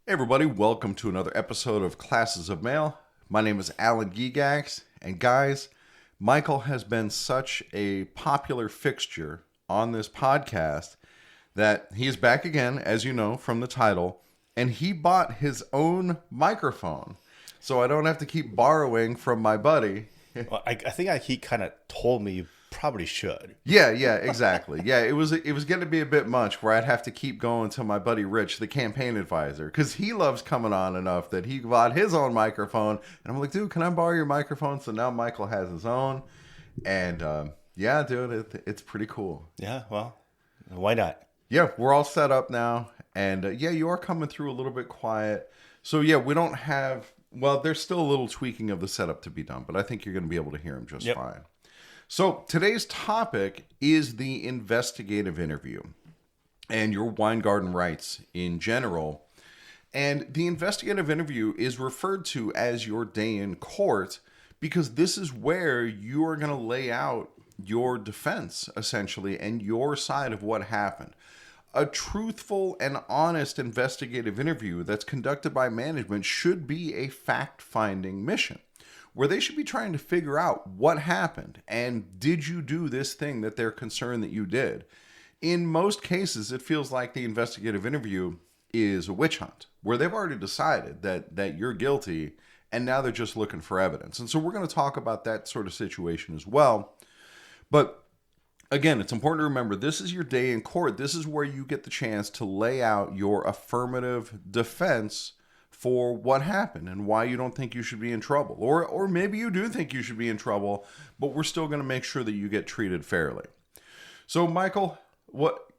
Hey everybody, welcome to another episode of Classes of Mail. My name is Alan Gigax, and guys, Michael has been such a popular fixture on this podcast that he is back again, as you know from the title, and he bought his own microphone, so I don't have to keep borrowing from my buddy. Well, I think he kind of told me you probably should. Yeah, exactly. Yeah, it was going to be a bit much where I'd have to keep going to my buddy Rich, the campaign advisor, because he loves coming on enough that he bought his own microphone. And I'm like, dude, can I borrow your microphone? So now Michael has his own. And yeah, dude, it's pretty cool. Yeah, well, why not? Yeah, we're all set up now. And yeah, you are coming through a little bit quiet. So yeah, we don't have, well, there's still a little tweaking of the setup to be done, but I think you're going to be able to hear him just fine. So today's topic is the investigative interview and your Weingarten rights in general. And the investigative interview is referred to as your day in court because this is where you are going to lay out your defense, essentially, and your side of what happened. A truthful and honest investigative interview that's conducted by management should be a fact-finding mission, where they should be trying to figure out what happened and did you do this thing that they're concerned that you did. In most cases, it feels like the investigative interview is a witch hunt, where they've already decided that you're guilty and now they're just looking for evidence. And so we're going to talk about that sort of situation as well. But again, it's important to remember this is your day in court. This is where you get the chance to lay out your affirmative defense for what happened and why you don't think you should be in trouble. Or maybe you do think you should be in trouble, but we're still going to make sure that you get treated fairly. So, Michael,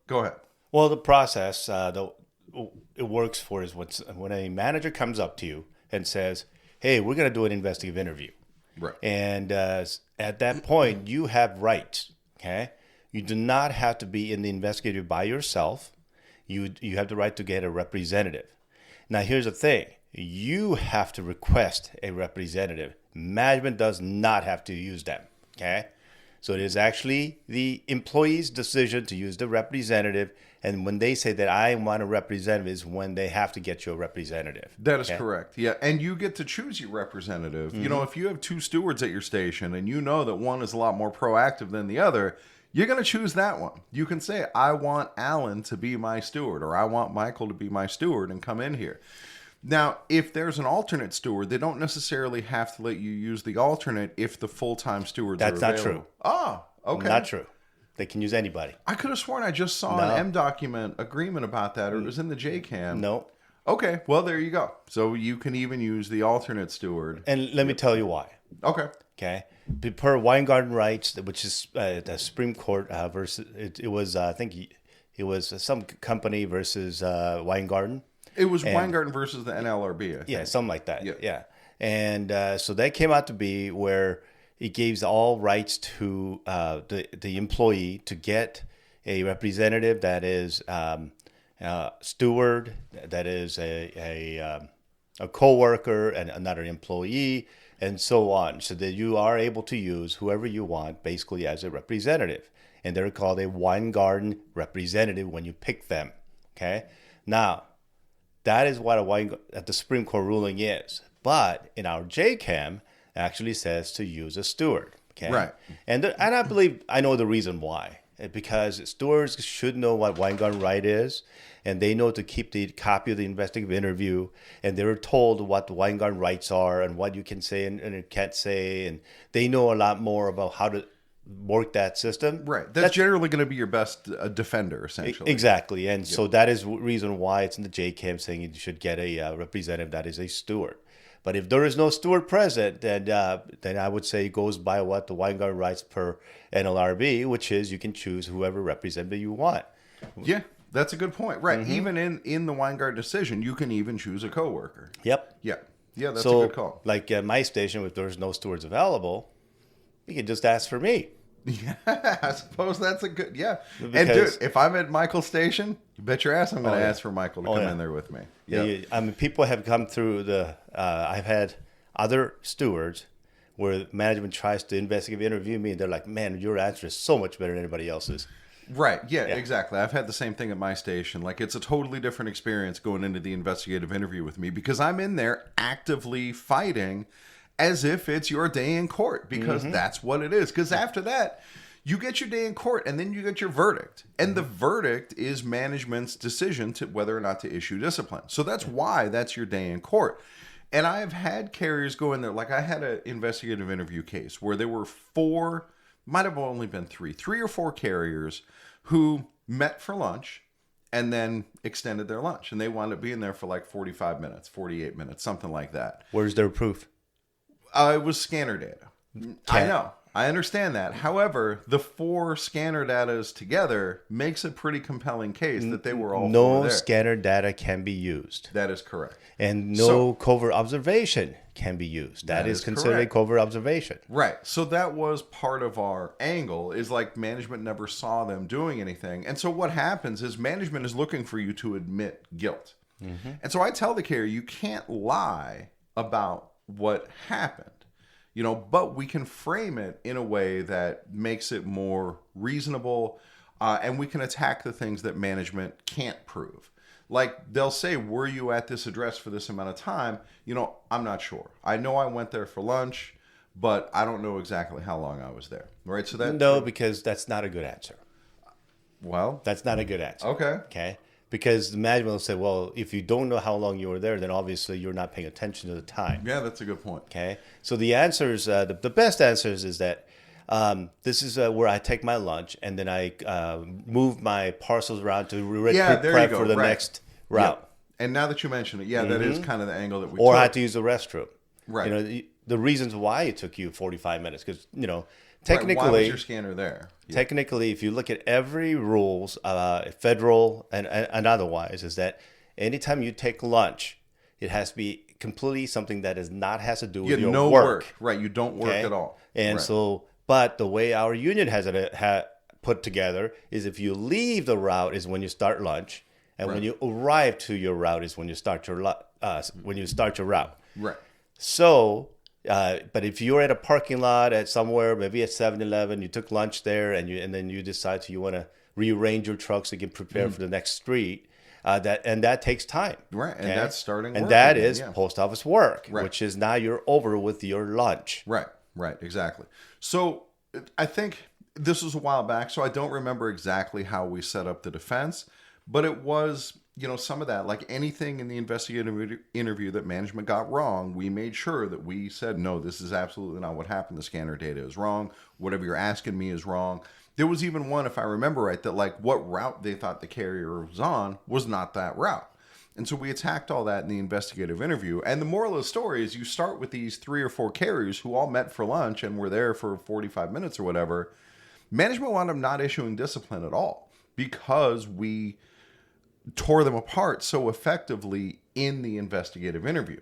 go ahead. Well, the process, it works for is when a manager comes up to you and says, hey, we're going to do an investigative interview. Right. And at that point, you have rights, okay? You do not have to be in the investigative by yourself. You have the right to get a representative. Now, here's the thing. You have to request a representative. Management does not have to use them, okay? So it is actually the employee's decision to use the representative. And when they say that I want a representative is when they have to get you a representative. That is correct. Yeah. And you get to choose your representative. Mm-hmm. You know, if you have two stewards at your station and you know that one is a lot more proactive than the other, you're going to choose that one. You can say, I want Alan to be my steward, or I want Michael to be my steward and come in here. Now, if there's an alternate steward, they don't necessarily have to let you use the alternate if the full-time stewards are available. That's not true. Oh, okay. Not true. They can use anybody. I could have sworn I just saw an M-document agreement about that, or it was in the JCAM. No. Okay, well, there you go. So you can even use the alternate steward. And let me tell you why. Okay. Per Weingarten rights, which is the Supreme Court versus it was I think it was some company versus Weingarten. It was Weingarten versus the NLRB. I think. Yeah, something like that. Yeah. And so that came out to be where it gives all rights to the employee to get a representative that is steward, that is a co-worker and another employee, and so on, so that you are able to use whoever you want basically as a representative. And they're called a Weingarten representative when you pick them. Okay? Now, that is what the Supreme Court ruling is. But in our JCAM, it actually says to use a steward. Okay? Right. And I believe I know the reason why. Because stewards should know what Weingarten right is, and they know to keep the copy of the investigative interview, and they're told what the Weingarten rights are and what you can say and you can't say, and they know a lot more about how to work that system. Right. That's generally going to be your best defender, essentially. Exactly. And so that is the reason why it's in the JCAM saying you should get a representative that is a steward. But if there is no steward present, then I would say it goes by what the Weingarten rights per NLRB, which is you can choose whoever representative you want. Yeah, that's a good point. Right. Mm-hmm. Even in the Weingarten decision, you can even choose a coworker. Yep. Yeah, that's a good call. Like at my station, if there's no stewards available, you can just ask for me. Yeah, I suppose that's a good, And dude, if I'm at Michael's station, you bet your ass I'm going to ask for Michael to come in there with me. Yeah. I mean, people have come through I've had other stewards where management tries to investigate, interview me, and they're like, man, your answer is so much better than anybody else's. Right. Yeah, exactly. I've had the same thing at my station. Like, it's a totally different experience going into the investigative interview with me because I'm in there actively fighting as if it's your day in court, because that's what it is. Because after that, you get your day in court and then you get your verdict. And the verdict is management's decision to whether or not to issue discipline. So that's why that's your day in court. And I've had carriers go in there. Like, I had an investigative interview case where there were might have only been three or four carriers who met for lunch and then extended their lunch. And they wound up being there for like 45 minutes, 48 minutes, something like that. Where's their proof? It was scanner data. I know. I understand that. However, the 4 scanner datas together makes a pretty compelling case that they were all no scanner data can be used. That is correct. And no covert observation can be used. That is considered correct. A covert observation. Right. So that was part of our angle, is like management never saw them doing anything. And so what happens is management is looking for you to admit guilt. And so I tell the carrier, you can't lie about what happened. But we can frame it in a way that makes it more reasonable, and we can attack the things that management can't prove. Like, they'll say, were you at this address for this amount of time? I'm not sure. I know I went there for lunch, but I don't know exactly how long I was there. Right? So No, because that's not a good answer. Well, that's not a good answer. Okay. Because the management will say, well, if you don't know how long you were there, then obviously you're not paying attention to the time. Yeah, that's a good point. Okay. So the answers, the best answers is that this is where I take my lunch and then I move my parcels around to prep for the next route. Yeah. And now that you mention it, that is kind of the angle that we Or took. I had to use the restroom. Right. The reasons why it took you 45 minutes, because, technically, why was your scanner there? Technically, if you look at every rules, federal and otherwise, is that anytime you take lunch, it has to be completely something that has to do with your work. Right, you don't work at all. And so, but the way our union has it put together is if you leave the route is when you start lunch, and when you arrive to your route is when you start your route. Right. So. But if you're at a parking lot at somewhere, maybe at 7-Eleven, you took lunch there, and then you decide you want to rearrange your truck so you can prepare for the next street, that takes time. Right, and that's starting work. And that is post office work, which is now you're over with your lunch. Right, exactly. So I think this was a while back, so I don't remember exactly how we set up the defense, but it was... some of that, like anything in the investigative interview that management got wrong, we made sure that we said, no, this is absolutely not what happened. The scanner data is wrong. Whatever you're asking me is wrong. There was even one, if I remember right, that like what route they thought the carrier was on was not that route. And so we attacked all that in the investigative interview. And the moral of the story is you start with these 3 or 4 carriers who all met for lunch and were there for 45 minutes or whatever. Management wound up not issuing discipline at all because we tore them apart so effectively in the investigative interview.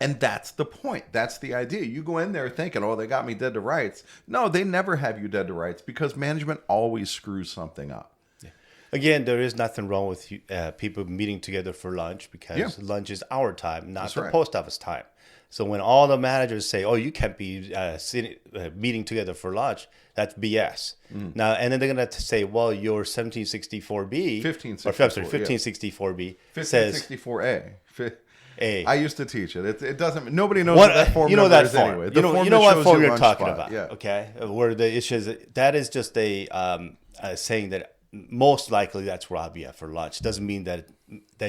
And that's the point. That's the idea. You go in there thinking, oh, they got me dead to rights. No, they never have you dead to rights because management always screws something up. Yeah. Again, there is nothing wrong with people meeting together for lunch because lunch is our time, not the post office time. So when all the managers say, oh, you can't be meeting together for lunch, that's BS. Now, and then they're going to say, well, your 1764B, 1564B says 1564A. I used to teach it. It doesn't. Nobody knows what that form number is anyway. You know what form you're talking about. Yeah. Okay. Where the issue is that is just a saying that most likely that's where I'll be at for lunch. Doesn't mean that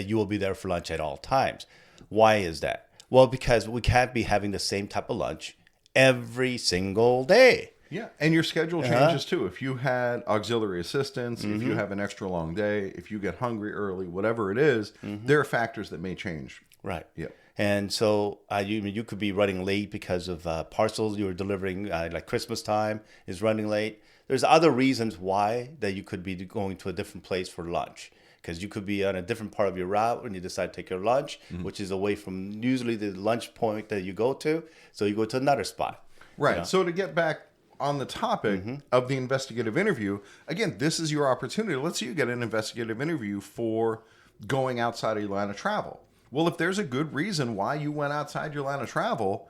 you will be there for lunch at all times. Why is that? Well, because we can't be having the same type of lunch every single day. Yeah, and your schedule changes too. If you had auxiliary assistance, if you have an extra long day, if you get hungry early, whatever it is, there are factors that may change. Right. Yeah. And so you could be running late because of parcels you were delivering, like Christmas time is running late. There's other reasons why that you could be going to a different place for lunch. Because you could be on a different part of your route when you decide to take your lunch, which is away from usually the lunch point that you go to. So you go to another spot. Right. So to get back on the topic of the investigative interview, again, this is your opportunity. Let's say you get an investigative interview for going outside of your line of travel. Well, if there's a good reason why you went outside your line of travel,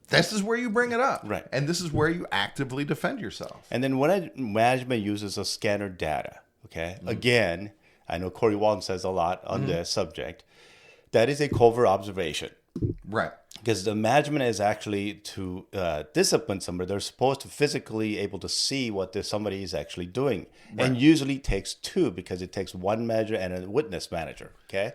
this is where you bring it up. Right. And this is where you actively defend yourself. And then when management uses a scanner data, okay, again, I know Corey Walton says a lot on this subject, that is a covert observation. Right. Because the management is actually to discipline somebody. They're supposed to physically able to see what somebody is actually doing. Right. And usually takes two, because it takes one manager and a witness manager, okay?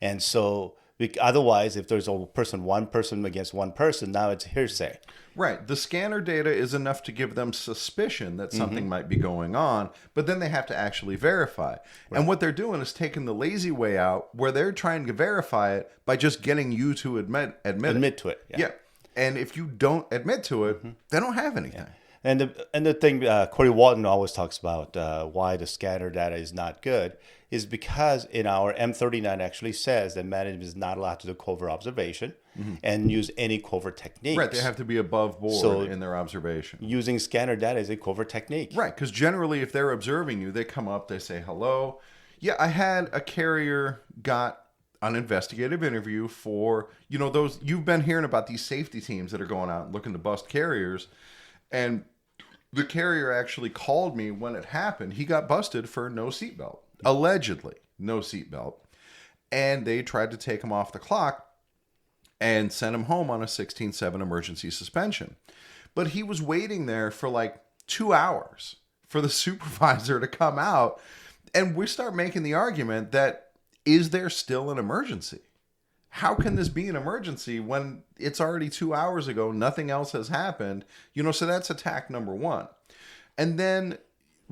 And so otherwise, if there's one person against one person, now it's hearsay. Right. The scanner data is enough to give them suspicion that something might be going on, but then they have to actually verify. Right. And what they're doing is taking the lazy way out, where they're trying to verify it by just getting you to admit to it. Yeah. And if you don't admit to it, they don't have anything. Yeah. And the thing Corey Walton always talks about why the scanner data is not good is because in our M39 actually says that management is not allowed to do covert observation and use any covert techniques. Right, they have to be above board in their observation. Using scanner data is a covert technique. Right, because generally if they're observing you, they come up, they say hello. Yeah, I had a carrier got an investigative interview for, those, you've been hearing about these safety teams that are going out and looking to bust carriers. And the carrier actually called me when it happened. He got busted for no seatbelt. Allegedly, no seatbelt. And they tried to take him off the clock and sent him home on a 16-7 emergency suspension. But he was waiting there for like 2 hours for the supervisor to come out. And we start making the argument that, is there still an emergency? How can this be an emergency when it's already 2 hours ago, nothing else has happened? So that's attack number one. And then,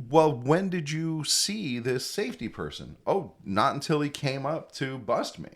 well, when did you see this safety person? Oh, not until he came up to bust me.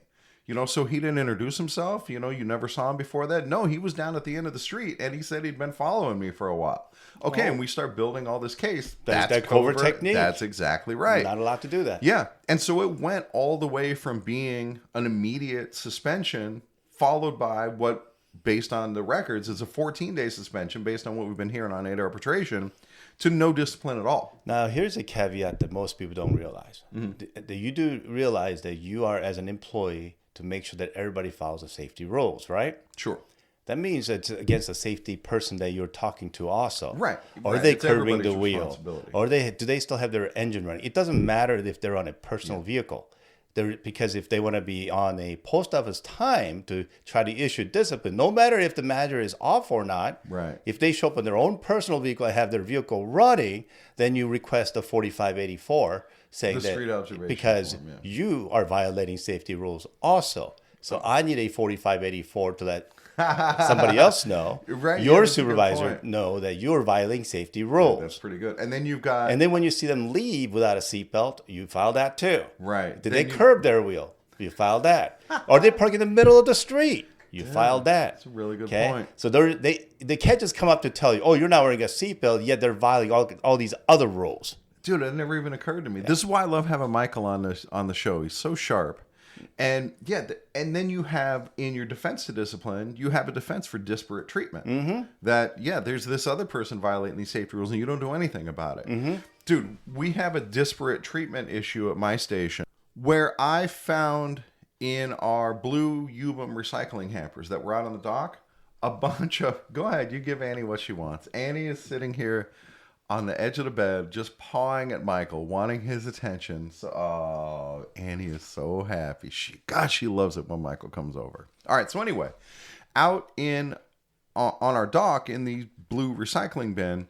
So he didn't introduce himself. You never saw him before that. No, he was down at the end of the street and he said he'd been following me for a while. Okay, and we start building all this case. That's that covert technique. That's exactly right. Not allowed to do that. Yeah. And so it went all the way from being an immediate suspension, followed by what, based on the records, is a 14-day suspension based on what we've been hearing on 8 arbitration, to no discipline at all. Now, here's a caveat that most people don't realize. That you do realize that you are, as an employee, to make sure that everybody follows the safety rules, right? Sure. That means it's against the safety person that you're talking to also. Right. Or are they curbing the wheel? Or do they still have their engine running? It doesn't matter if they're on a personal vehicle. Because if they want to be on a post office time to try to issue discipline, no matter if the manager is off or not, right. If they show up in their own personal vehicle and have their vehicle running, then you request a 4584 saying the street that observation because form, you are violating safety rules also. So I need a 4584 to let somebody else know. Right. Your supervisor know that you're violating safety rules. Yeah, that's pretty good. And then you've got... And then when you see them leave without a seatbelt, you file that too. Right. Did they curb their wheel? You file that. Or they park in the middle of the street. You filed that. That's a really good point. So they can't just come up to tell you, oh, you're not wearing a seatbelt, yet they're violating all these other rules. Dude, it never even occurred to me. Yeah. This is why I love having Michael on the show. He's so sharp. And and then you have, in your defense to discipline, you have a defense for disparate treatment. That, there's this other person violating these safety rules and you don't do anything about it. Dude, we have a disparate treatment issue at my station where I found in our blue Ubum recycling hampers that were out on the dock, a bunch of, go ahead, you give Annie what she wants. Annie is sitting here on the edge of the bed, just pawing at Michael, wanting his attention. So, Annie is so happy. She loves it when Michael comes over. All right, so anyway, out on our dock in the blue recycling bin,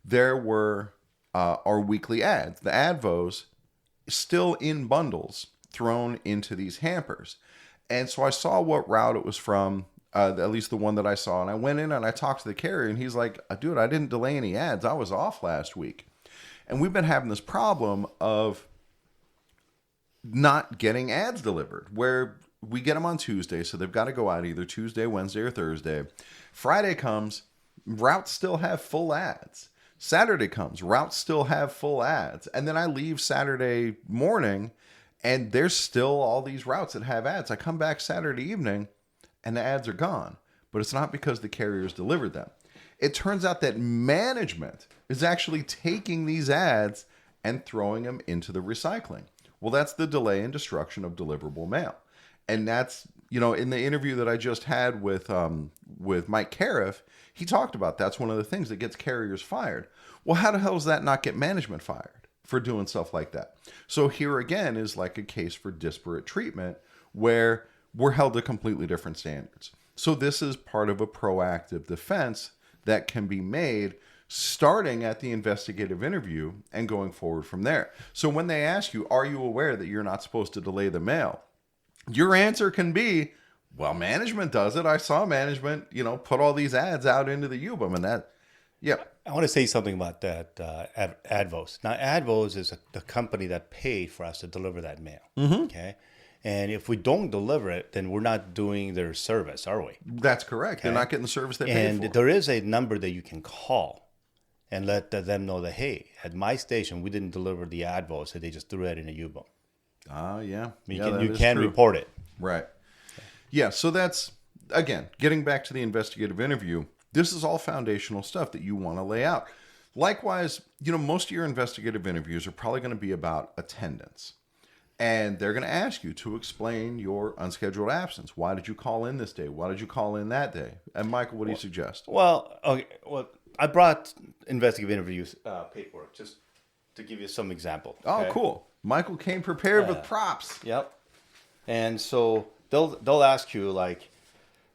there were our weekly ads, the advos, still in bundles, thrown into these hampers. And so I saw what route it was from, at least the one that I saw. And I went in and I talked to the carrier and he's like, dude, I didn't delay any ads. I was off last week. And we've been having this problem of not getting ads delivered where we get them on Tuesday. So they've got to go out either Tuesday, Wednesday, or Thursday. Friday comes, routes still have full ads. Saturday comes, routes still have full ads. And then I leave Saturday morning and there's still all these routes that have ads. I come back Saturday evening and the ads are gone. But it's not because the carriers delivered them. It turns out that management is actually taking these ads and throwing them into the recycling. Well, that's the delay and destruction of deliverable mail. And that's in the interview that I just had with Mike Cariff, he talked about that's one of the things that gets carriers fired. Well, how the hell does that not get management fired for doing stuff like that? So here again is like a case for disparate treatment where we're held to completely different standards. So this is part of a proactive defense that can be made starting at the investigative interview and going forward from there. So when they ask you, are you aware that you're not supposed to delay the mail? Your answer can be, well, management does it. I saw management, put all these ads out into the UBUM and that, yeah. I want to say something about that Advos. Now, Advos is the company that paid for us to deliver that mail, okay? And if we don't deliver it, then we're not doing their service, are we? That's correct. Okay? They're not getting the service they paid for. And there is a number that you can call and let them know that, hey, at my station, we didn't deliver the Advos, so they just threw it in a U-boat. Yeah. You can report it. Right. Yeah, so that's, again, getting back to the investigative interview, this is all foundational stuff that you want to lay out. Likewise, most of your investigative interviews are probably going to be about attendance. And they're going to ask you to explain your unscheduled absence. Why did you call in this day? Why did you call in that day? And Michael, what do you suggest? Well, okay. Well, I brought investigative interviews paperwork just to give you some example. Okay? Oh, cool. Michael came prepared with props. Yep. And so they'll ask you, like,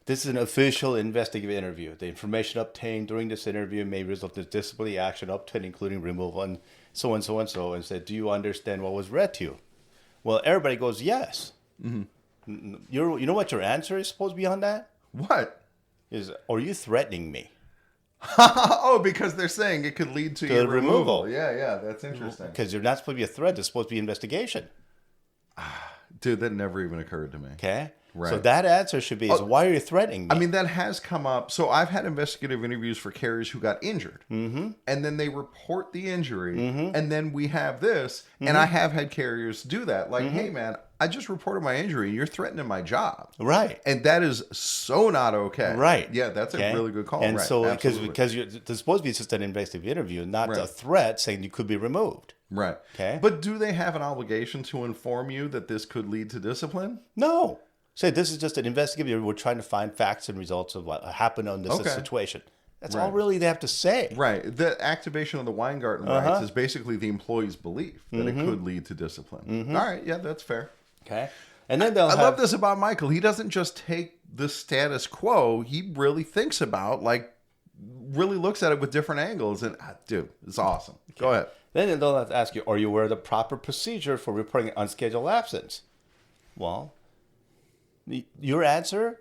this is an official investigative interview. The information obtained during this interview may result in disciplinary action up to and including removal and so and so and so. And said, do you understand what was read to you? Well, everybody goes, yes. Mm-hmm. You know what your answer is supposed to be on that? What? Are you threatening me? Oh, because they're saying it could lead to your removal. Yeah, that's interesting. Because you're not supposed to be a threat. It's supposed to be investigation. Dude, that never even occurred to me. Okay. Right. So that answer should be, why are you threatening me? I mean, that has come up. So I've had investigative interviews for carriers who got injured. Mm-hmm. And then they report the injury. Mm-hmm. And then we have this. Mm-hmm. And I have had carriers do that. Like, hey, man, I just reported my injury. And you're threatening my job. Right. And that is so not okay. Right. Yeah, that's a really good call. And right. so because there's supposed to be just an investigative interview, not a threat saying you could be removed. Right. Okay. But do they have an obligation to inform you that this could lead to discipline? No. Say this is just an investigative. We're trying to find facts and results of what happened on this situation. That's all really they have to say. Right. The activation of the Weingarten rights is basically the employee's belief that it could lead to discipline. All right. Yeah, that's fair. Okay. And then I love this about Michael. He doesn't just take the status quo. He really thinks about, really looks at it with different angles. And, dude, it's awesome. Okay. Go ahead. Then they'll have to ask you, are you aware of the proper procedure for reporting unscheduled absence? Well, your answer,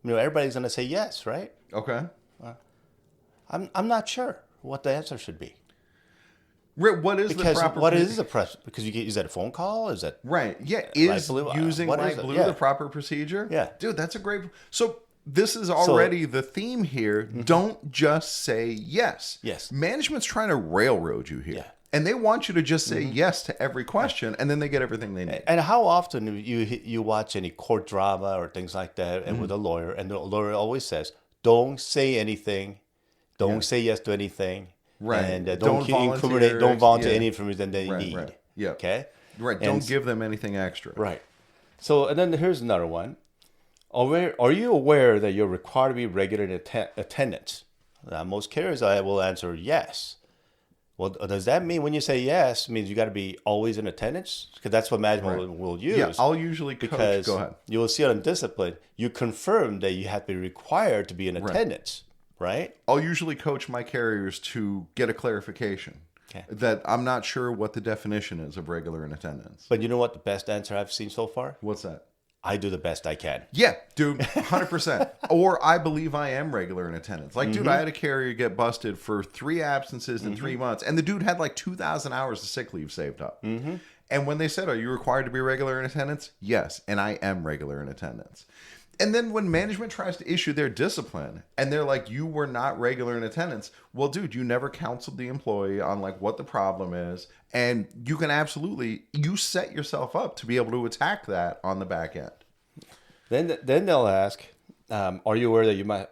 everybody's going to say yes, right? Okay. I'm not sure what the answer should be. What is the proper? What is the press? Because is that a phone call? Is that right? Yeah, is using Light Blue the proper procedure? Yeah, dude, that's a great. So this is already the theme here. Mm-hmm. Don't just say yes. Yes, management's trying to railroad you here. Yeah. And they want you to just say yes to every question, and then they get everything they need. And how often you watch any court drama or things like that, and with a lawyer, and the lawyer always says, "Don't say anything, don't say yes to anything, right? And don't volunteer any information they need." Right. Yeah. Okay. Right. Don't give them anything extra. Right. So, and then here's another one. Are you aware that you're required to be regular in attendance? Now, most carriers I will answer yes. Well, does that mean when you say yes, it means you got to be always in attendance? Because that's what management will use. Yeah, I'll usually coach. Because go ahead. You will see it on discipline. You confirm that you have to be required to be in attendance, right? I'll usually coach my carriers to get a clarification that I'm not sure what the definition is of regular in attendance. But you know what the best answer I've seen so far? What's that? I do the best I can. Yeah, dude, 100%. Or I believe I am regular in attendance. Like, dude, I had a carrier get busted for 3 absences in 3 months. And the dude had 2,000 hours of sick leave saved up. Mm-hmm. And when they said, are you required to be regular in attendance? Yes. And I am regular in attendance. And then when management tries to issue their discipline and they're like, you were not regular in attendance. Well, dude, you never counseled the employee on what the problem is. And you can you set yourself up to be able to attack that on the back end. Then they'll ask, are you aware that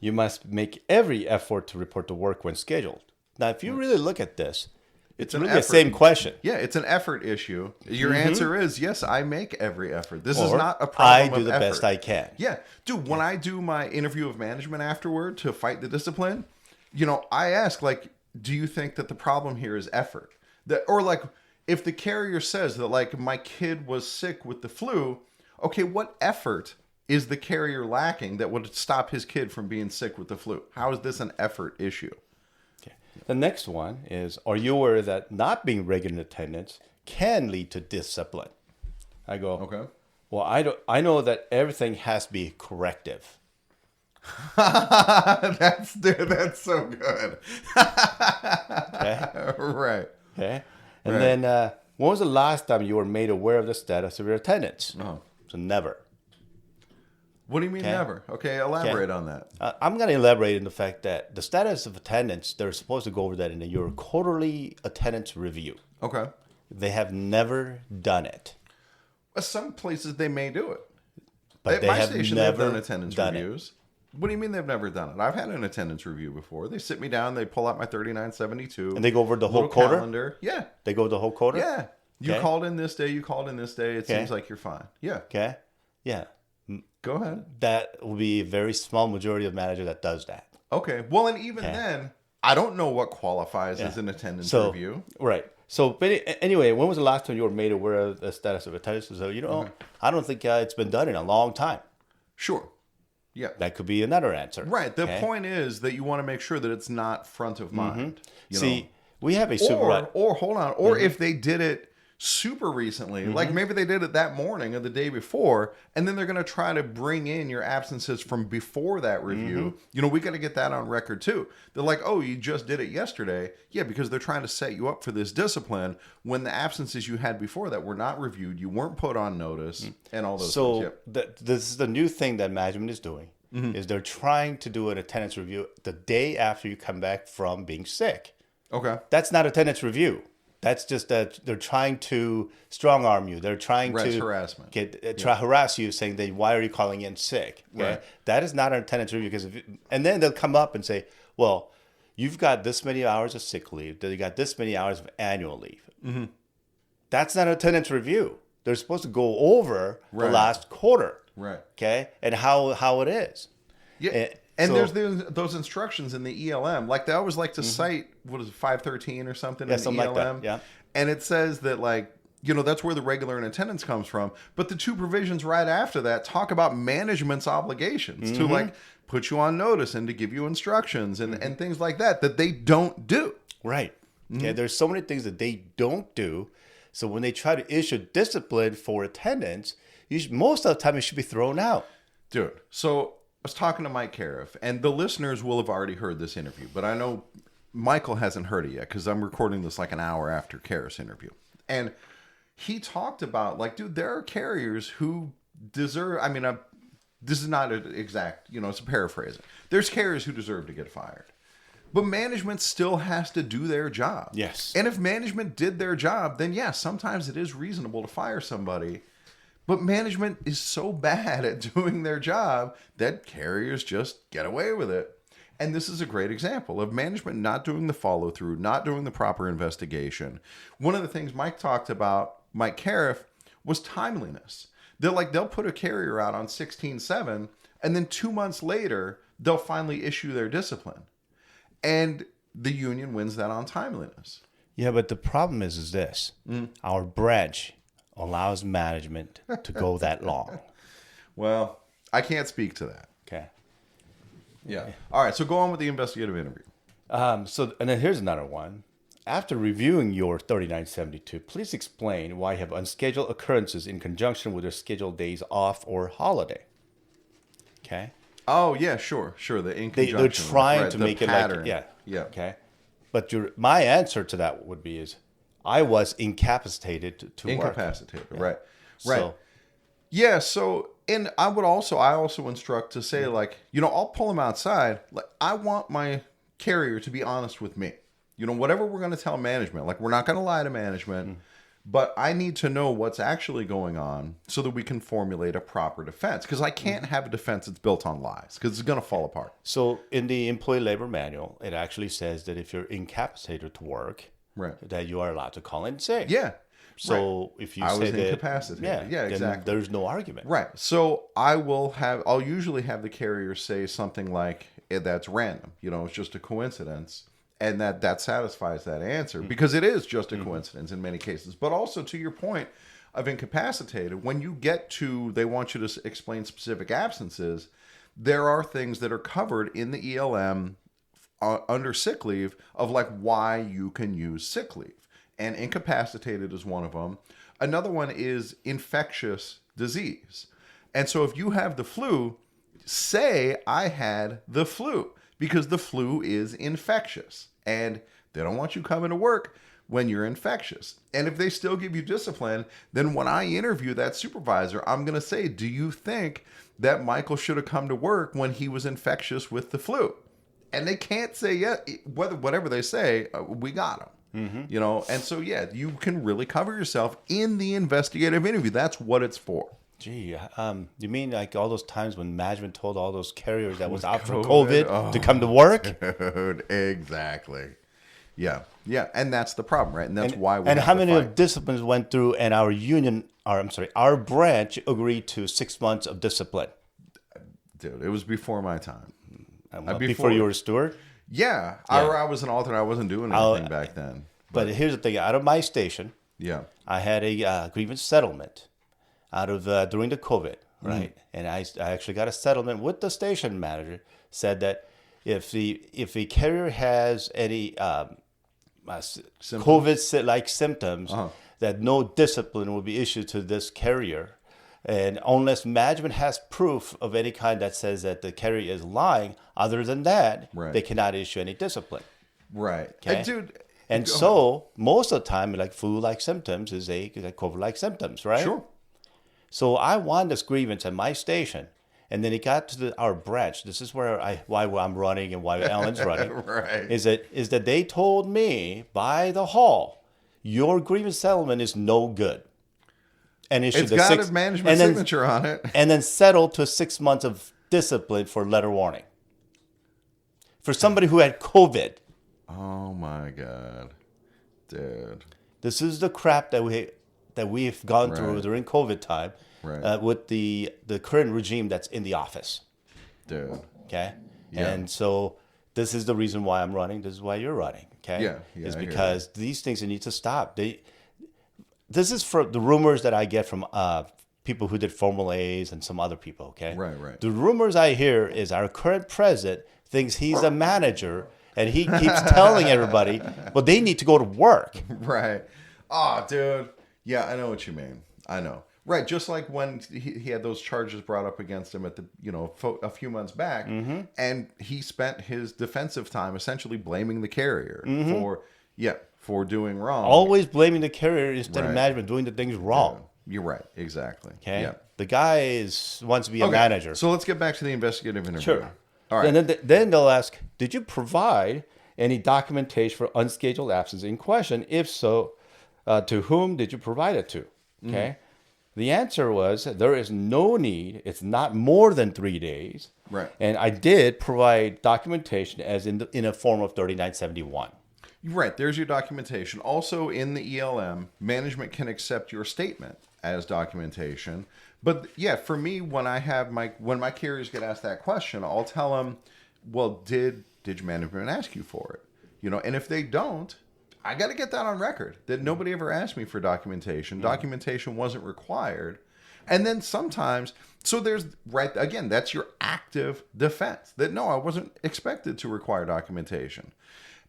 you must make every effort to report to work when scheduled? Now, if you really look at this, It's really the same question. Yeah, it's an effort issue. Your answer is, yes, I make every effort. This is Or, not a problem I do the effort. best I can. Yeah. Dude, when I do my interview of management afterward to fight the discipline, I ask, like, do you think that the problem here is effort? Or, like, if the carrier says that, like, my kid was sick with the flu, okay, what effort is the carrier lacking that would stop his kid from being sick with the flu? How is this an effort issue? Okay. The next one is, are you aware that not being regular in attendance can lead to discipline? I go, Okay. Well, I know that everything has to be corrective. That's so good. Okay. Right. Okay. And then, when was the last time you were made aware of the status of your attendance? So never. What do you mean never? Okay, elaborate on that. I'm going to elaborate on the fact that the status of attendance, they're supposed to go over that in your quarterly attendance review. Okay. They have never done it. Some places they may do it. But At they my have station, never they've done attendance done reviews. What do you mean they've never done it? I've had an attendance review before. They sit me down, they pull out my 3972. And they go over the whole quarter? Calendar. Yeah. They go the whole quarter? Yeah. You Okay. called in this day, you called in this day. It seems like you're fine. Yeah. Okay. Yeah. Go ahead. That will be a very small majority of managers that does that. Okay. Well, and even then, I don't know what qualifies as an attendance review. Right. So, but anyway, when was the last time you were made aware of the status of attendance? So, I don't think it's been done in a long time. Sure. Yeah. That could be another answer. Right. The point is that you want to make sure that it's not front of mind. See, we have a super... Or hold on. Or if they did it super recently, like maybe they did it that morning or the day before, and then they're going to try to bring in your absences from before that review. We got to get that on record too. They're like, oh, you just did it yesterday. Yeah, because they're trying to set you up for this discipline when the absences you had before that were not reviewed, you weren't put on notice, and all those things. So this is the new thing that management is doing, is they're trying to do an attendance review the day after you come back from being sick. Okay. That's not attendance review. That's just that they're trying to strong arm you. They're trying to harassment. Harass you, saying that why are you calling in sick? Okay? Right. That is not an attendance review and then they'll come up and say, well, you've got this many hours of sick leave. You got this many hours of annual leave. That's not an attendance review. They're supposed to go over the last quarter. Right. Okay, and how it is. Yeah. And there's those instructions in the ELM. Like they always like to cite, what is it, 513 or something in the ELM? Like that. Yeah. And it says that, like, that's where the regular in attendance comes from. But the two provisions right after that talk about management's obligations to, like, put you on notice and to give you instructions and things like that they don't do. Right. Okay. There's so many things that they don't do. So when they try to issue discipline for attendance, most of the time it should be thrown out. Dude, so I was talking to Mike Cariff, and the listeners will have already heard this interview, but I know Michael hasn't heard it yet because I'm recording this like an hour after Cariff's interview. And he talked about, like, dude, there are carriers who deserve, this is not an exact, it's a paraphrasing. There's carriers who deserve to get fired. But management still has to do their job. Yes. And if management did their job, then yes, sometimes it is reasonable to fire somebody. But management is so bad at doing their job that carriers just get away with it. And this is a great example of management not doing the follow through, not doing the proper investigation. One of the things Mike talked about, Mike Cariff, was timeliness. They'll put a carrier out on 16/7, and then 2 months later, they'll finally issue their discipline. And the union wins that on timeliness. Yeah, but the problem is this. Our branch allows management to go that long. Well, I can't speak to that. Okay. Yeah. All right. So go on with the investigative interview. And then here's another one. After reviewing your 3972, please explain why you have unscheduled occurrences in conjunction with your scheduled days off or holiday. Okay. Oh yeah, sure. The in conjunction. They're trying to make pattern. it like yeah. Okay. But my answer to that would be I was incapacitated to work. Incapacitated, Yeah. right. So, yeah, so, and I also instruct to say, like, I'll pull them outside. Like, I want my carrier to be honest with me. Whatever we're going to tell management, like, we're not going to lie to management, but I need to know what's actually going on so that we can formulate a proper defense. Because I can't have a defense that's built on lies, because it's going to fall apart. So in the employee labor manual, it actually says that if you're incapacitated to work, Right. that you are allowed to call in sick. Yeah. So if you I say was that, incapacitated. Yeah, then exactly. there's no argument. Right. So I'll usually have the carrier say something like, that's random. It's just a coincidence. And that satisfies that answer because it is just a coincidence in many cases. But also to your point of incapacitated, when you get to, they want you to explain specific absences, there are things that are covered in the ELM under sick leave of like why you can use sick leave. And incapacitated is one of them. Another one is infectious disease. And so if you have the flu, say I had the flu because the flu is infectious. And they don't want you coming to work when you're infectious. And if they still give you discipline, then when I interview that supervisor, I'm going to say, do you think that Michael should have come to work when he was infectious with the flu? And they can't say, yeah, whatever they say, we got him. And so, yeah, you can really cover yourself in the investigative interview. That's what it's for. Gee, you mean like all those times when management told all those carriers that was out for COVID to come to work? Dude, exactly. Yeah. And that's the problem, right? And that's why we And have how to many fight. of disciplines went through and our branch agreed to 6 months of discipline? Dude, it was before my time. Before you were a steward? Yeah. Yeah. I was an alternate. I wasn't doing anything back then. But here's the thing. Out of my station, Yeah. I had a grievance settlement out of during the COVID, right? And I actually got a settlement with the station manager. Said that if the carrier has any COVID-like symptoms, that no discipline will be issued to this carrier. And unless management has proof of any kind that says that the carrier is lying, other than that, they cannot issue any discipline. Right. Okay? Dude. And so most of the time, like flu-like symptoms is like COVID-like symptoms, right? Sure. So I won this grievance at my station, and then it got to our branch. This is why I'm running and why Alan's running. Right. Is that they told me by the hall, your grievance settlement is no good, and It's got a management signature on it, and then settled to 6 months of discipline for letter warning for somebody who had COVID. Oh my God, dude! This is the crap that we've gone through during COVID time, with the current regime that's in the office, dude. Okay, Yeah. And so this is the reason why I'm running. This is why you're running. Okay, Yeah, is I hear because these things need to stop. This is for the rumors that I get from people who did Formal A's and some other people. Okay, Right. The rumors I hear is our current president thinks he's a manager. And he keeps telling everybody, well, they need to go to work. Right. Oh, dude. Yeah, I know what you mean. I know. Right. Just like when he had those charges brought up against him at the, a few months back, and he spent his defensive time essentially blaming the carrier for doing wrong. Always blaming the carrier instead of management doing the things wrong. Yeah, you're right. Exactly. Okay. Yeah. The guy wants to be a manager. So let's get back to the investigative interview. Sure. All right. And then they'll ask, did you provide any documentation for unscheduled absence in question? If so, to whom did you provide it to? Okay. The answer was there is no need. It's not more than 3 days. Right. And I did provide documentation as in a form of 3971. Right. There's your documentation. Also in the ELM, management can accept your statement as documentation. But yeah, for me, when my carriers get asked that question, I'll tell them, well, did management ask you for it? And if they don't, I got to get that on record that nobody ever asked me for documentation. Documentation wasn't required. And then sometimes, so there's again, that's your active defense that no, I wasn't expected to require documentation.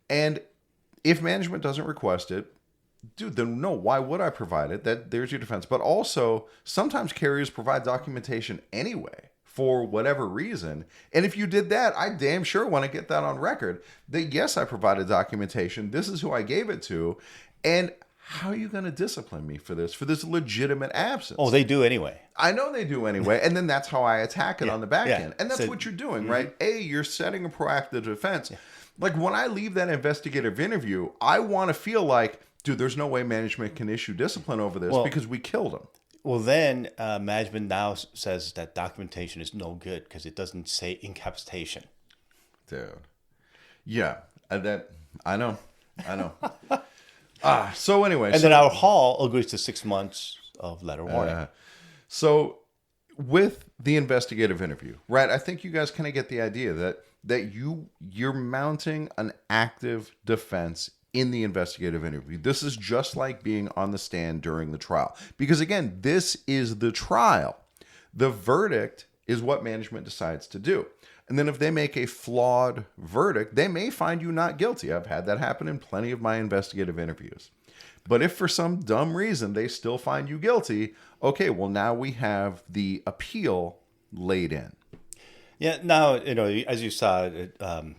And if management doesn't request it, dude, then no, why would I provide it? There's your defense. But also, sometimes carriers provide documentation anyway for whatever reason. And if you did that, I damn sure want to get that on record. That yes, I provided documentation. This is who I gave it to. And how are you going to discipline me for this legitimate absence? Oh, they do anyway. I know they do anyway. And then that's how I attack it on the back end. And that's So- what you're doing, right? You're setting a proactive defense. Yeah. Like when I leave that investigative interview, I want to feel like, dude, there's no way management can issue discipline over this because we killed him. Well, then management now says that documentation is no good because it doesn't say incapacitation. Dude. Yeah. I know. So anyway. And then our hall agrees to 6 months of letter warning. So with the investigative interview, right? I think you guys kind of get the idea that you're mounting an active defense in the investigative interview. This is just like being on the stand during the trial. Because again, this is the trial. The verdict is what management decides to do. And then if they make a flawed verdict, they may find you not guilty. I've had that happen in plenty of my investigative interviews. But if for some dumb reason they still find you guilty, okay, well, now we have the appeal laid in. Yeah, now, as you saw,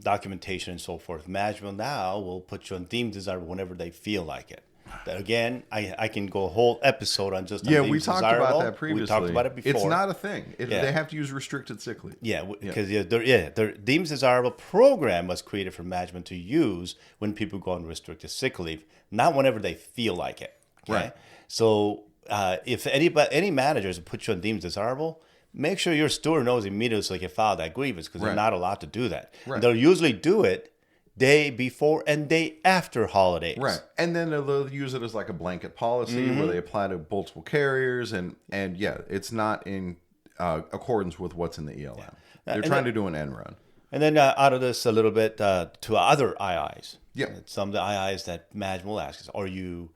documentation and so forth, management now will put you on deemed desirable whenever they feel like it. That, again, I can go a whole episode on just on deemed we talked desirable. about that previously. We talked about it before. It's not a thing. They have to use restricted sick leave. Yeah, because the deemed desirable program was created for management to use when people go on restricted sick leave, not whenever they feel like it. Okay? Right. So if any managers put you on deemed desirable, make sure your steward knows immediately so they can file that grievance, because they're not allowed to do that. Right. They'll usually do it day before and day after holidays. Right. And then they'll use it as like a blanket policy where they apply to multiple carriers. And yeah, it's not in accordance with what's in the ELM. They're trying to do an end run. And then out of this a little bit to other IIs. Yeah. Some of the IIs that management will ask is, are you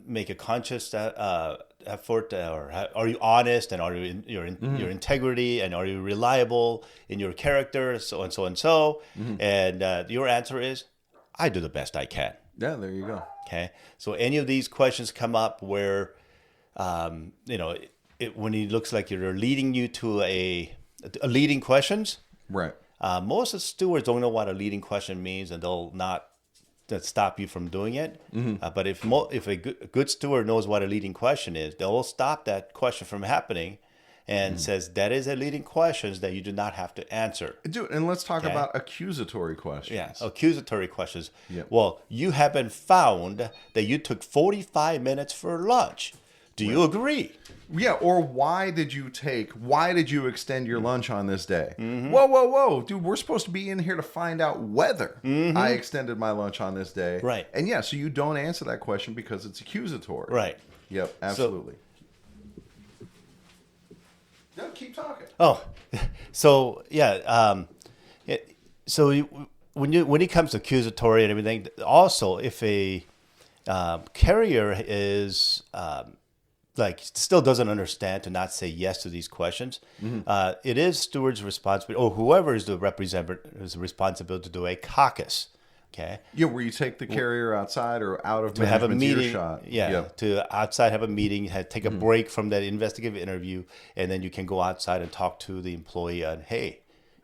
make a conscious effort, or are you honest, and are you your integrity, and are you reliable in your character, so and so and so. And your answer is, I do the best I can. Yeah, there you go. Okay, so any of these questions come up where when it looks like you're leading you to a leading questions, right? Most of the stewards don't know what a leading question means, and they'll not that stop you from doing it. But if a good steward knows what a leading question is, they'll stop that question from happening and says that is a leading question that you do not have to answer. Dude, and let's talk about accusatory questions. Yeah, accusatory questions. Yep. Well, you have been found that you took 45 minutes for lunch. Do you agree? Yeah, or why did you extend your lunch on this day? Whoa. Dude, we're supposed to be in here to find out whether I extended my lunch on this day. Right. And yeah, so you don't answer that question because it's accusatory. Right. Yep, absolutely. No, keep talking. Oh, so yeah. When it comes to accusatory and everything, also if a carrier is still doesn't understand to not say yes to these questions, it is steward's responsibility, or whoever is the representative responsibility to do a caucus. Okay. Yeah, where you take the carrier outside or out of to have a management's meeting. earshot. Yeah, Yep. to outside have a meeting, take a break from that investigative interview, and then you can go outside and talk to the employee on, hey,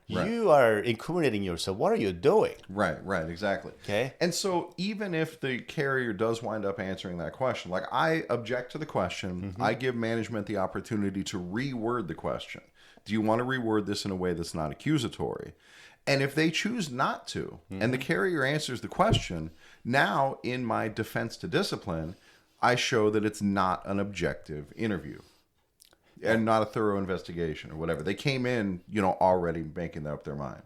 you are incriminating yourself. What are you doing? Right, exactly. Okay. And so even if the carrier does wind up answering that question, like I object to the question, I give management the opportunity to reword the question. Do you want to reword this in a way that's not accusatory? And if they choose not to, and the carrier answers the question, now in my defense to discipline, I show that it's not an objective interview and not a thorough investigation or whatever. They came in, already making up their mind.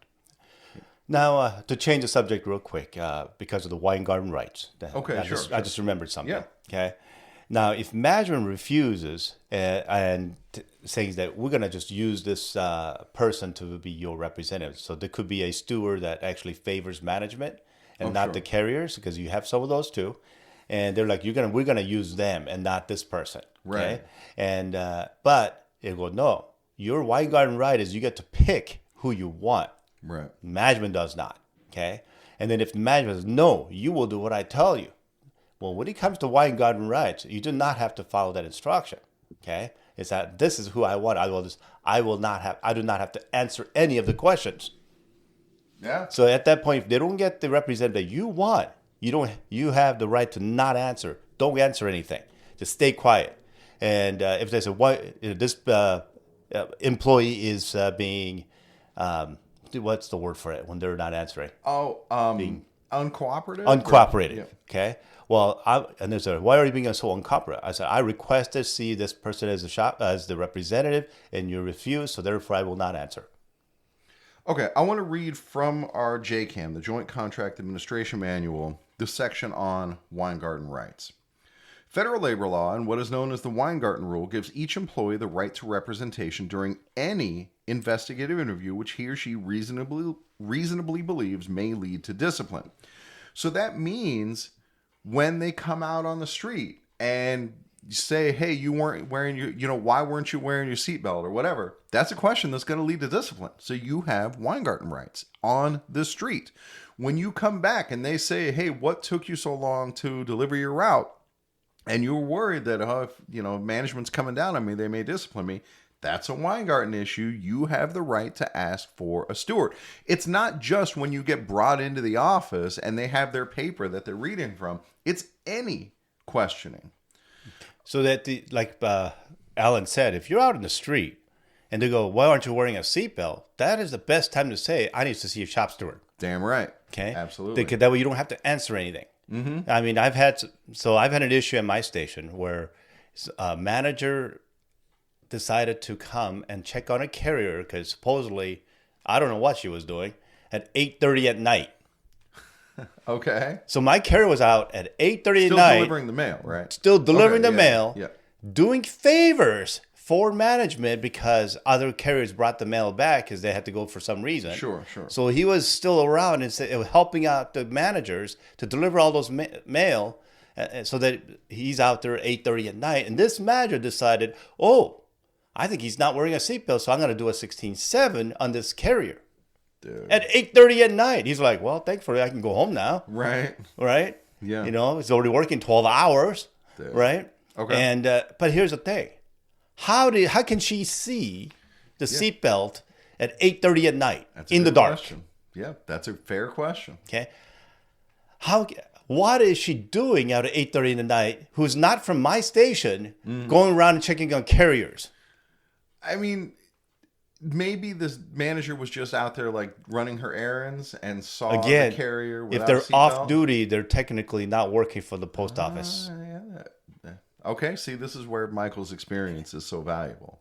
Now, to change the subject real quick, because of the Weingarten rights. Okay, I sure. I just remembered something. Yeah. Okay. Now, if management refuses and saying that we're going to just use this person to be your representative, so there could be a steward that actually favors management and not the carriers, because you have some of those too, and they're like, we're gonna use them and not this person, right? Okay? And but they go, no, your Weingarten right is you get to pick who you want. Right. Management does not. Okay. And then if the management says, no, you will do what I tell you. Well, when it comes to Weingarten rights, you do not have to follow that instruction. Okay. It's that this is who I want. I do not have to answer any of the questions. Yeah. So at that point, if they don't get the representative you want, you have the right to not answer. Don't answer anything. Just stay quiet. And if they say, this employee is being, what's the word for it when they're not answering? Being uncooperative? Uncooperative. Yeah. Okay. Well, and they said, why are you being so uncooperative? I said, I requested to see this person as the representative, and you refuse, so therefore I will not answer. Okay, I want to read from our JCAM, the Joint Contract Administration Manual, the section on Weingarten rights. Federal labor law and what is known as the Weingarten Rule gives each employee the right to representation during any investigative interview which he or she reasonably believes may lead to discipline. So that means when they come out on the street and say, hey, you weren't wearing why weren't you wearing your seatbelt or whatever, that's a question that's going to lead to discipline. So you have Weingarten rights on the street. When you come back and they say, hey, what took you so long to deliver your route? And you're worried that, if management's coming down on me, they may discipline me. That's a Weingarten issue. You have the right to ask for a steward. It's not just when you get brought into the office and they have their paper that they're reading from. It's any questioning. So that, like Alan said, if you're out in the street and they go, why aren't you wearing a seatbelt? That is the best time to say, I need to see a shop steward. Damn right. Okay. Absolutely. That way you don't have to answer anything. Mm-hmm. I mean, I've had an issue at my station where a manager decided to come and check on a carrier because supposedly, I don't know what she was doing, at 8:30 at night. Okay. So my carrier was out at 8:30 at night. Still delivering the mail, right? Still delivering the mail, yeah. Doing favors for management because other carriers brought the mail back because they had to go for some reason. Sure. So he was still around and helping out the managers to deliver all those mail so that he's out there at 8:30 at night. And this manager decided, I think he's not wearing a seatbelt, so I'm going to do a 16.7 on this carrier. Dude. At 8:30 at night. He's like, well, thankfully I can go home now. Right. Yeah. He's already working 12 hours. Dude. Right. Okay. And but here's the thing. How can she see the seatbelt at 8:30 at night in the dark? Question. Yeah, that's a fair question. Okay. What is she doing out at 8:30 in the night who's not from my station going around and checking on carriers? I mean, maybe this manager was just out there like running her errands and saw the carrier without if they're a seatbelt. off duty, they're technically not working for the post office. Yeah. Okay, see, this is where Michael's experience is so valuable.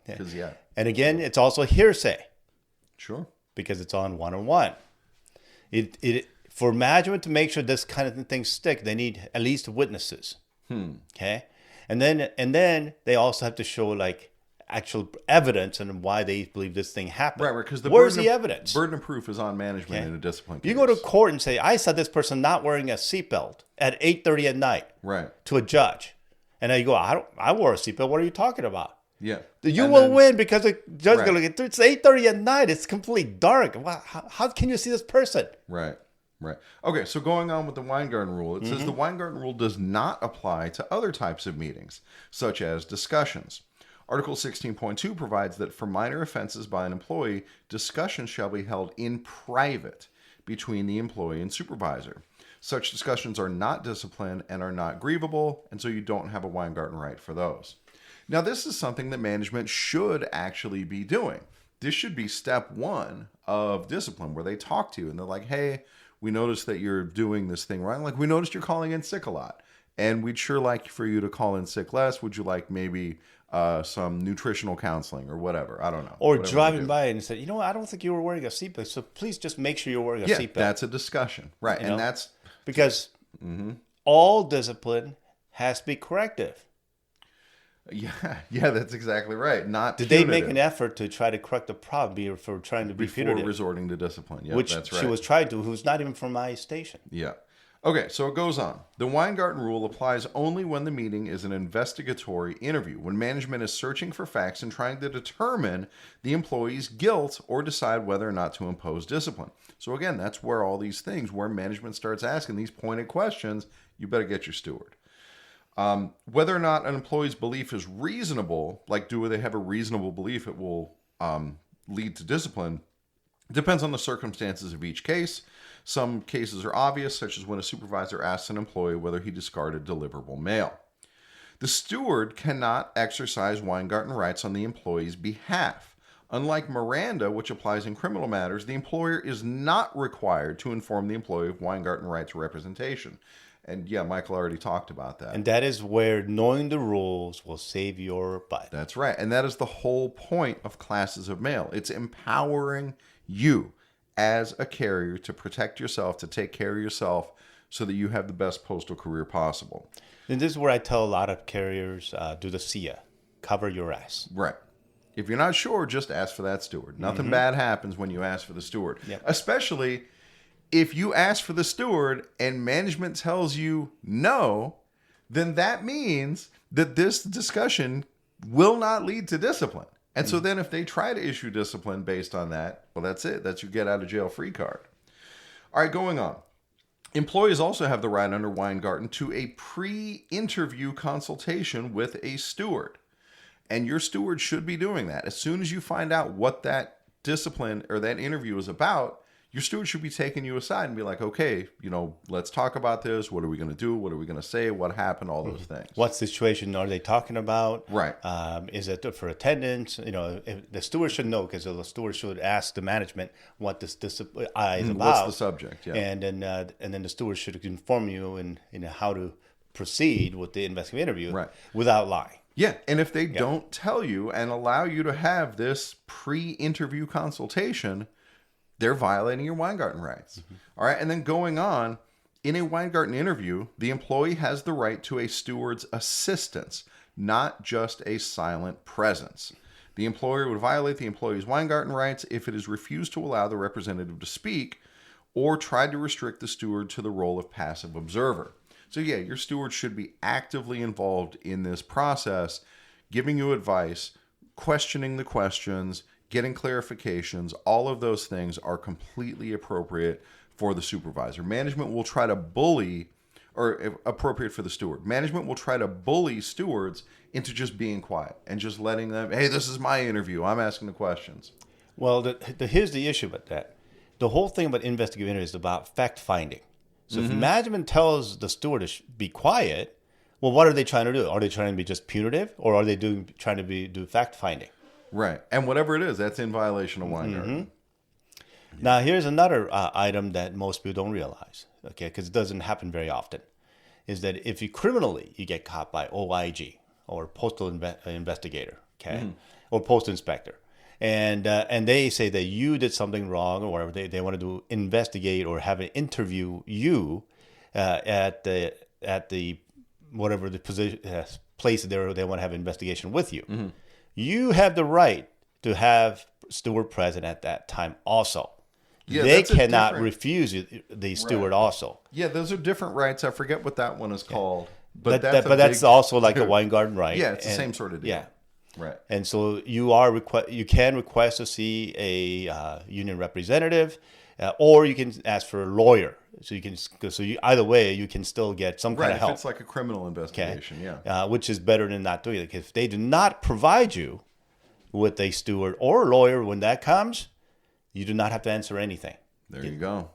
And again, it's also hearsay. Sure. Because it's on one-on-one. For management to make sure this kind of things stick, they need at least witnesses. Okay? And then they also have to show like actual evidence and why they believe this thing happened. Right, because where's the evidence? Burden of proof is on management in a discipline case. You go to court and say, I saw this person not wearing a seatbelt at 8:30 at night. Right. To a judge. And then you go, I wore a seatbelt. What are you talking about? Yeah. You will win because the judge is going to look at it's 8:30 at night. It's completely dark. How can you see this person? Right. Okay, so going on with the Weingarten Rule, it says the Weingarten Rule does not apply to other types of meetings, such as discussions. Article 16.2 provides that for minor offenses by an employee, discussions shall be held in private between the employee and supervisor. Such discussions are not discipline and are not grievable, and so you don't have a Weingarten right for those. Now, this is something that management should actually be doing. This should be step one of discipline, where they talk to you and they're like, hey, we noticed that you're doing this thing right. Like, we noticed you're calling in sick a lot, and we'd sure like for you to call in sick less. Would you like maybe some nutritional counseling or whatever? I don't know. Or driving by and said, I don't think you were wearing a seatbelt, so please just make sure you're wearing a seatbelt. Yeah, that's a discussion. Right, and that's... Because all discipline has to be corrective. Yeah, that's exactly right. Not Did punitive. they make an effort to try to correct the problem before trying to be punitive? Before resorting to discipline. Yeah, which that's right. she was trying to, who's not even from my station. Yeah. Okay, so it goes on. The Weingarten Rule applies only when the meeting is an investigatory interview, when management is searching for facts and trying to determine the employee's guilt or decide whether or not to impose discipline. So again, that's where all these things, where management starts asking these pointed questions, you better get your steward. Whether or not an employee's belief is reasonable, like do they have a reasonable belief it will lead to discipline, depends on the circumstances of each case. Some cases are obvious, such as when a supervisor asks an employee whether he discarded deliverable mail. The steward cannot exercise Weingarten rights on the employee's behalf. Unlike Miranda, which applies in criminal matters, the employer is not required to inform the employee of Weingarten rights representation. And yeah, Michael already talked about that. And that is where knowing the rules will save your butt. That's right. And that is the whole point of classes of mail. It's empowering you as a carrier to protect yourself, to take care of yourself, so that you have the best postal career possible. And this is where I tell a lot of carriers, do the SIA, cover your ass. Right. If you're not sure, just ask for that steward. Nothing bad happens when you ask for the steward. Yep. Especially if you ask for the steward and management tells you no, then that means that this discussion will not lead to discipline. And so then if they try to issue discipline based on that, well, that's it. That's your get out of jail free card. All right, going on. Employees also have the right under Weingarten to a pre-interview consultation with a steward. And your steward should be doing that. As soon as you find out what that discipline or that interview is about, your steward should be taking you aside and be like, okay, let's talk about this. What are we going to do? What are we going to say? What happened? All those things. What situation are they talking about? Right. Is it for attendance? If the steward should know, because the steward should ask the management what this is about. What's the subject? Yeah. And then the steward should inform you in how to proceed with the investigative interview without lying. Yeah, and if they don't tell you and allow you to have this pre-interview consultation, they're violating your Weingarten rights. All right, and then going on, in a Weingarten interview, the employee has the right to a steward's assistance, not just a silent presence. The employer would violate the employee's Weingarten rights if it is refused to allow the representative to speak or tried to restrict the steward to the role of passive observer. So yeah, your steward should be actively involved in this process, giving you advice, questioning the questions, getting clarifications. All of those things are completely appropriate for the supervisor. Management will try to bully, or appropriate for the steward. Management will try to bully stewards into just being quiet and just letting them, hey, this is my interview. I'm asking the questions. Well, here's the issue with that. The whole thing about investigative interview is about fact-finding. So if management tells the steward to be quiet, well, what are they trying to do? Are they trying to be just punitive, or are they trying to do fact-finding? Right. And whatever it is, that's in violation of Weingarten. Now, here's another item that most people don't realize, okay, because it doesn't happen very often, is that if you get caught by OIG or postal investigator, okay, or post inspector, and they say that you did something wrong or whatever, they wanted to investigate or have an interview you at the whatever the position place they want to have an investigation with you. You have the right to have steward present at that time also. Yeah, they cannot refuse the steward also. Yeah, those are different rights. I forget what that one is called. But that's also like a Weingarten right. Yeah, it's the same sort of deal. Yeah. Right. And so you can request to see a union representative, or you can ask for a lawyer. So either way you can still get some kind of help. If it's like a criminal investigation, which is better than not doing it. If they do not provide you with a steward or a lawyer when that comes, you do not have to answer anything. There you go.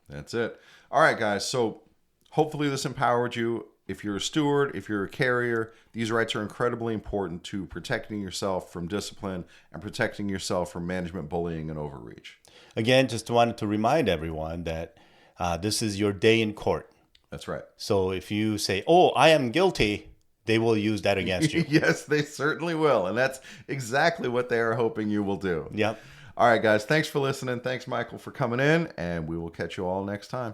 That's it. All right, guys. So hopefully this empowered you. If you're a steward, if you're a carrier, these rights are incredibly important to protecting yourself from discipline and protecting yourself from management bullying and overreach. Again, just wanted to remind everyone that this is your day in court. That's right. So if you say, oh, I am guilty, they will use that against you. Yes, they certainly will. And that's exactly what they are hoping you will do. Yep. All right, guys. Thanks for listening. Thanks, Michael, for coming in. And we will catch you all next time.